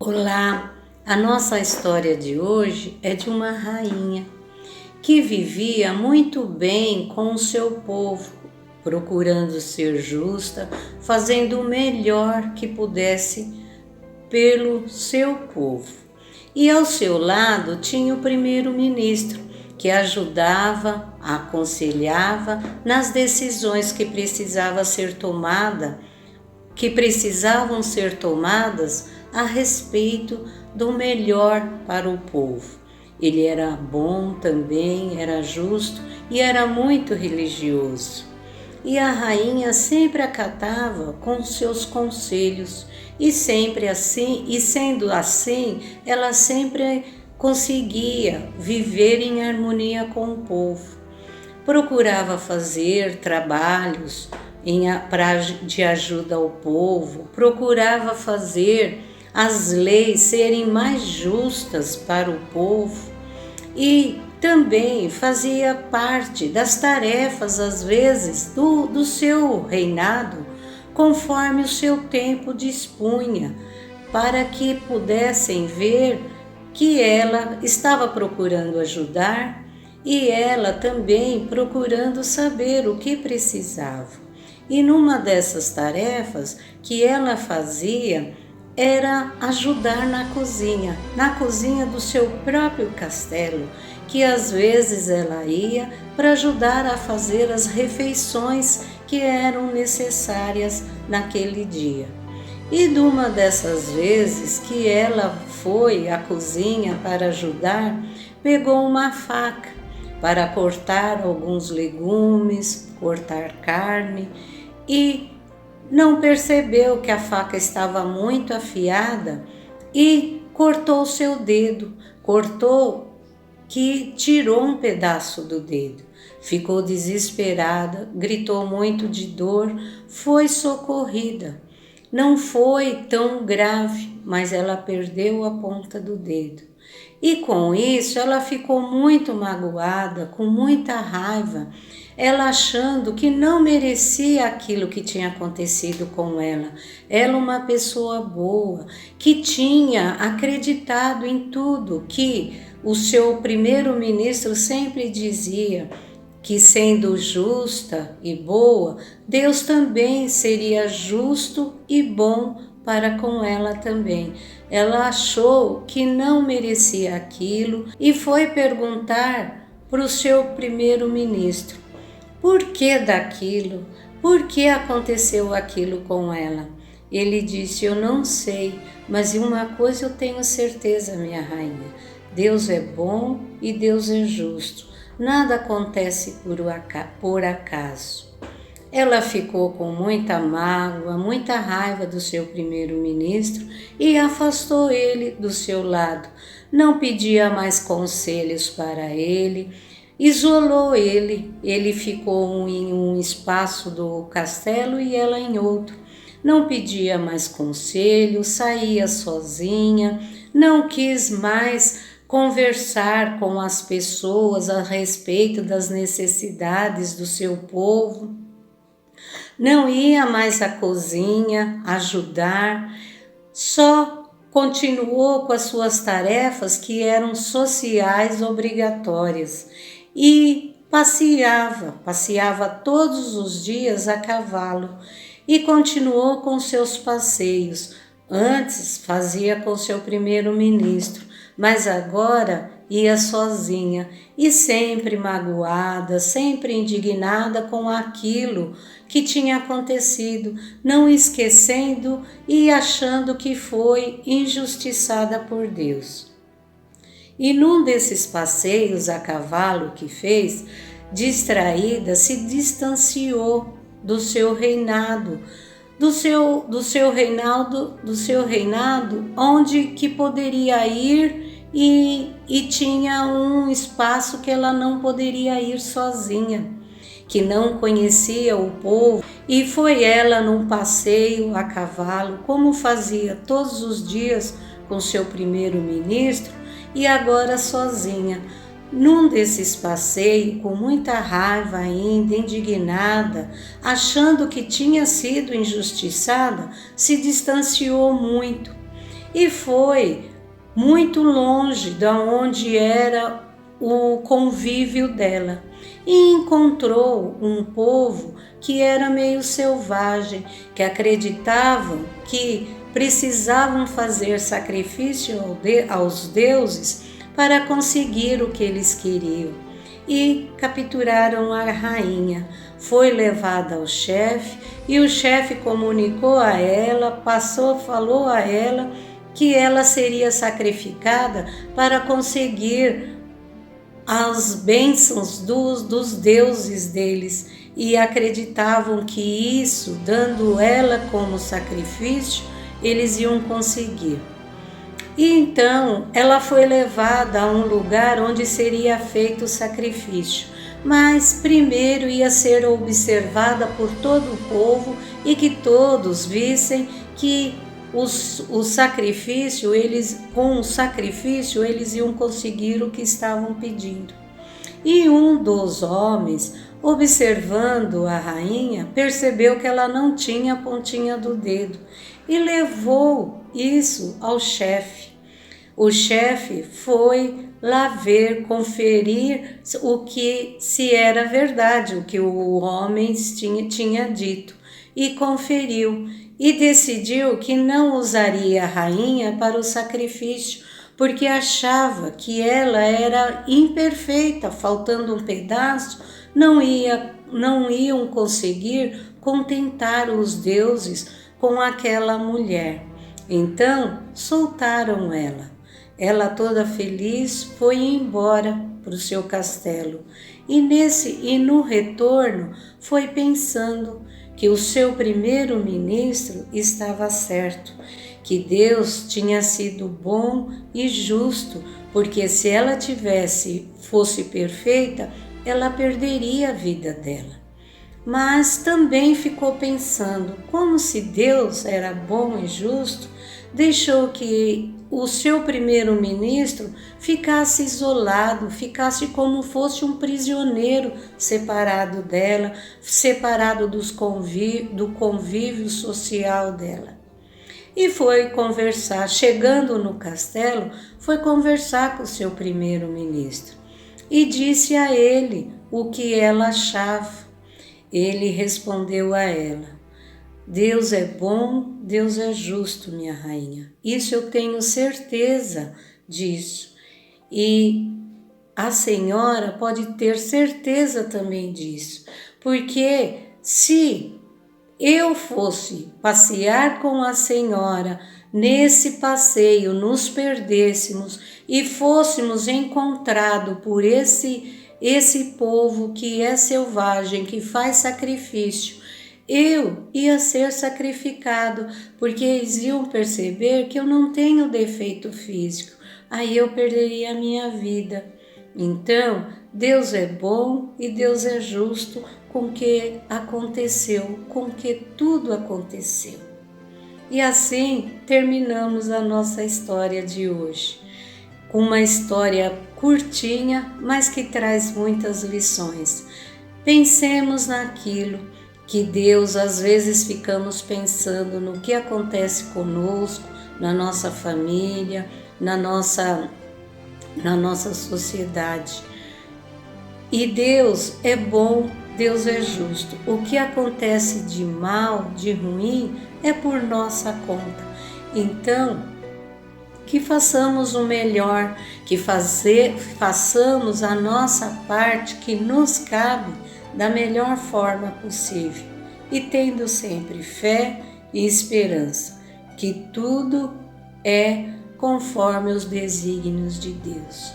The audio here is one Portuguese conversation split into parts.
Olá, a nossa história de hoje é de uma rainha que vivia muito bem com o seu povo, procurando ser justa, fazendo o melhor que pudesse pelo seu povo. E ao seu lado tinha o primeiro-ministro, que ajudava, aconselhava nas decisões que precisavam ser tomadas a respeito do melhor para o povo. Ele era bom também, era justo e era muito religioso. E a rainha sempre acatava com seus conselhos, e sendo assim, ela sempre conseguia viver em harmonia com o povo. Procurava fazer trabalhos de ajuda ao povo, procurava fazer as leis serem mais justas para o povo e também fazia parte das tarefas, às vezes, do seu reinado, conforme o seu tempo dispunha, para que pudessem ver que ela estava procurando ajudar e ela também procurando saber o que precisava. E numa dessas tarefas que ela fazia era ajudar na cozinha do seu próprio castelo, que às vezes ela ia para ajudar a fazer as refeições que eram necessárias naquele dia. E numa dessas vezes que ela foi à cozinha para ajudar, pegou uma faca para cortar alguns legumes, cortar carne, e não percebeu que a faca estava muito afiada e cortou seu dedo, tirou um pedaço do dedo. Ficou desesperada, gritou muito de dor, foi socorrida. Não foi tão grave, mas ela perdeu a ponta do dedo. E com isso ela ficou muito magoada, com muita raiva, ela achando que não merecia aquilo que tinha acontecido com ela. Ela, uma pessoa boa, que tinha acreditado em tudo que o seu primeiro-ministro sempre dizia, que sendo justa e boa, Deus também seria justo e bom para com ela também. Ela achou que não merecia aquilo e foi perguntar para o seu primeiro-ministro por que daquilo, por que aconteceu aquilo com ela. Ele disse: eu não sei, mas uma coisa eu tenho certeza, minha rainha, Deus é bom e Deus é justo. Nada acontece por acaso. Ela ficou com muita mágoa, muita raiva do seu primeiro-ministro e afastou ele do seu lado. Não pedia mais conselhos para ele, isolou ele. Ele ficou em um espaço do castelo e ela em outro. Não pedia mais conselhos, saía sozinha, não quis mais conversar com as pessoas a respeito das necessidades do seu povo. Não ia mais à cozinha ajudar, só continuou com as suas tarefas que eram sociais obrigatórias e passeava todos os dias a cavalo e continuou com seus passeios. Antes fazia com seu primeiro-ministro, mas agora ia sozinha e sempre magoada, sempre indignada com aquilo que tinha acontecido, não esquecendo e achando que foi injustiçada por Deus. E num desses passeios a cavalo que fez, distraída, se distanciou do seu reinado, onde que poderia ir e tinha um espaço que ela não poderia ir sozinha, que não conhecia o povo, e foi ela num passeio a cavalo, como fazia todos os dias com seu primeiro-ministro, e agora sozinha. Num desses passeios, com muita raiva ainda, indignada, achando que tinha sido injustiçada, se distanciou muito e foi muito longe da onde era o convívio dela e encontrou um povo que era meio selvagem, que acreditavam que precisavam fazer sacrifício aos deuses para conseguir o que eles queriam. E capturaram a rainha. Foi levada ao chefe e o chefe comunicou a ela, falou a ela que ela seria sacrificada para conseguir as bênçãos dos deuses deles, e acreditavam que isso, dando ela como sacrifício, eles iam conseguir. E então ela foi levada a um lugar onde seria feito o sacrifício, mas primeiro ia ser observada por todo o povo e que todos vissem que com o sacrifício eles iam conseguir o que estavam pedindo. E um dos homens, observando a rainha, percebeu que ela não tinha a pontinha do dedo e levou isso ao chefe. O chefe foi lá ver, conferir se era verdade o que o homem tinha dito, e conferiu e decidiu que não usaria a rainha para o sacrifício, porque achava que ela era imperfeita, faltando um pedaço, não iam conseguir contentar os deuses com aquela mulher. Então soltaram ela. Ela, toda feliz, foi embora para o seu castelo e no retorno foi pensando que o seu primeiro-ministro estava certo, que Deus tinha sido bom e justo, porque se ela fosse perfeita, ela perderia a vida dela. Mas também ficou pensando, como se Deus era bom e justo, deixou que o seu primeiro-ministro ficasse isolado, ficasse como fosse um prisioneiro separado dela, separado do convívio social dela. E foi conversar, chegando no castelo, foi conversar com o seu primeiro-ministro e disse a ele o que ela achava. Ele respondeu a ela: Deus é bom, Deus é justo, minha rainha. Isso eu tenho certeza disso. E a senhora pode ter certeza também disso. Porque se eu fosse passear com a senhora, nesse passeio nos perdêssemos e fôssemos encontrados por esse povo que é selvagem, que faz sacrifício, eu ia ser sacrificado, porque eles iam perceber que eu não tenho defeito físico, aí eu perderia a minha vida. Então, Deus é bom e Deus é justo com o que aconteceu, com o que tudo aconteceu. E assim terminamos a nossa história de hoje, com uma história curtinha, mas que traz muitas lições. Pensemos naquilo que Deus, às vezes ficamos pensando no que acontece conosco, na nossa família, na nossa sociedade. E Deus é bom, Deus é justo. O que acontece de mal, de ruim, é por nossa conta. Então, que façamos o melhor, que façamos a nossa parte que nos cabe da melhor forma possível, e tendo sempre fé e esperança, que tudo é conforme os desígnios de Deus.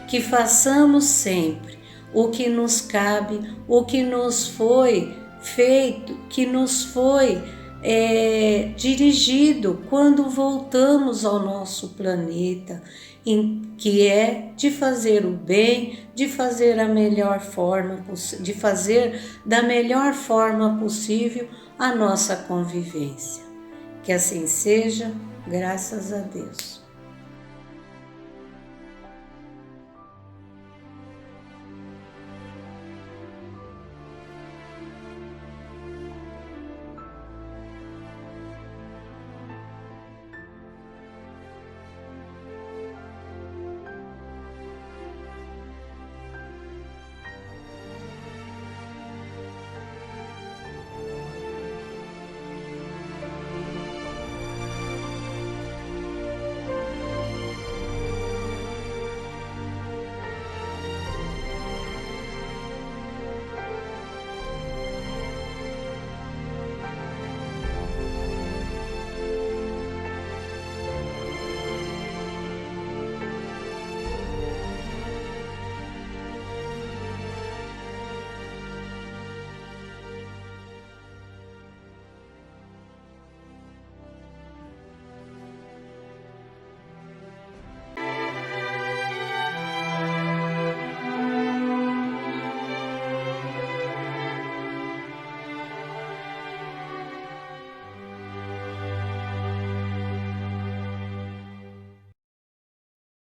Que façamos sempre o que nos cabe, o que nos foi feito, que nos foi dirigido quando voltamos ao nosso planeta, que é de fazer o bem, de fazer de fazer da melhor forma possível a nossa convivência. Que assim seja, graças a Deus.